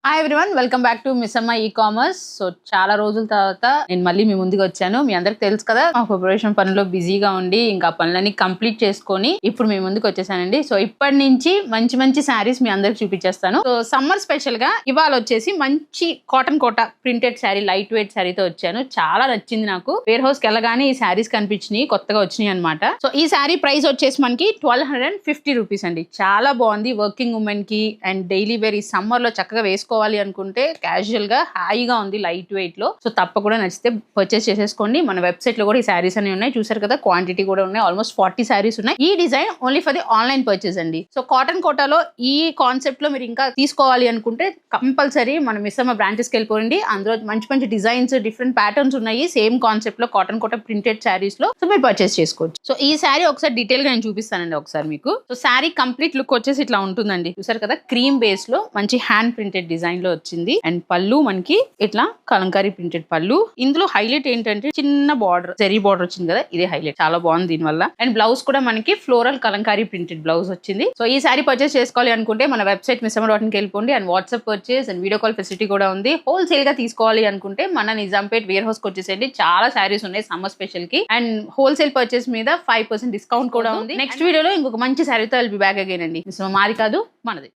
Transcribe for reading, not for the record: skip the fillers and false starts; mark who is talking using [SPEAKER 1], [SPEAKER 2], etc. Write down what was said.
[SPEAKER 1] Hi everyone, welcome back to Missamma e-commerce. So చాలా రోజుల తర్వాత నేను మళ్ళీ మీ ముందుకు వచ్చాను. మీ అందరికి తెలుసు కదా, మా ప్రిపరేషన్ పనిలో బిజీగా ఉండి ఇంకా పనులన్నీ కంప్లీట్ చేసుకొని ఇప్పుడు మీ ముందుకు వచ్చేసానండి. సో ఇప్పటి నుంచి మంచి మంచి శారీస్ మీ అందరికి చూపించేస్తాను. సో సమ్మర్ స్పెషల్ గా ఇవాళ వచ్చేసి మంచి కాటన్ కోట ప్రింటెడ్ శారీ, లైట్ వెయిట్ శారీతో వచ్చాను. చాలా నచ్చింది నాకు. వేర్ హౌస్ కి వెళ్ళగానే ఈ శారీస్ కనిపించినాయి, కొత్తగా వచ్చినాయి అనమాట. సో ఈ శారీ ప్రైస్ వచ్చేసి మనకి 1250 రూపీస్ అండి. చాలా బాగుంది. వర్కింగ్ ఉమెన్ కి అండ్ డైలీ వేర్ ఈ సమ్మర్ లో చక్కగా వేసుకోవాలి అనుకుంటే క్యాజువల్ గా హాయిగా ఉంది, లైట్ వెయిట్ లో. సో తప్పకుండా నచ్చితే పర్చేస్ చేసేసుకోండి. మన వెబ్సైట్ లో కూడా ఈ శారీస్ అన్ని ఉన్నాయి, చూసారు కదా. క్వాంటిటీ కూడా ఉన్నాయి, ఆల్మోస్ట్ 40 శారీస్ ఉన్నాయి. ఈ design only for the online purchase అండి. సో కాటన్ కోటాలో ఈ కాన్సెప్ట్ లో మీరు ఇంకా తీసుకోవాలి అనుకుంటే కంపల్సరీ మన మిస్సమ్మ బ్రాంచెస్ కి వెళ్ళిపోండి. అందులో మంచి మంచి డిజైన్స్, డిఫరెంట్ ప్యాటర్న్స్ ఉన్నాయి. సేమ్ కాన్సెప్ట్ లో కాటన్ కోట ప్రింటెడ్ శారీస్ లో సో మీరు పర్చేస్ చేసుకోవచ్చు. సో ఈ శారీ ఒకసారి డీటెయిల్ గా నేను చూపిస్తానండి ఒకసారి మీకు. సో శారీ కంప్లీట్ లుక్ వచ్చేసి ఇట్లా ఉంటుందండి. చూసారు కదా, క్రీమ్ బేస్ లో మంచి హ్యాండ్ ప్రింటెడ్ డిజైన్ లో వచ్చింది. అండ్ పళ్ళు మనకి ఇట్లా కలంకారీ ప్రింటెడ్ పళ్ళు. ఇందులో హైలైట్ ఏంటంటే చిన్న బార్డర్, జరీ బార్డర్ వచ్చింది కదా, ఇదే హైలైట్. చాలా బాగుంది దీనివల్ల. అండ్ బ్లౌజ్ కూడా మనకి ఫ్లోరల్ కలంకారీ ప్రింటెడ్ బ్లౌజ్ వచ్చింది. సో ఈ శారీ పర్చేస్ చేసుకోవాలి అనుకుంటే మన వెబ్సైట్ మిస్సమ్మ.in కి వెళ్ళిపోండి. And WhatsApp purchase and video call facility కూడా ఉంది. హోల్సేల్ గా తీసుకోవాలి అనుకుంటే మన నిజాంపేట్ వేర్ హౌస్ కి వచ్చేసేయండి. చాలా శారీస్ ఉన్నాయి సమ్మర్ స్పెషల్ కి. అండ్ హోల్సేల్ పర్చేస్ మీద 5% డిస్కౌంట్ కూడా ఉంది. నెక్స్ట్ వీడియోలో ఇంకొక మంచి శారీతో విల్ బి బ్యాక్ అగైన్ అండి. మిస్సమ్మ మాది కాదు, మనది.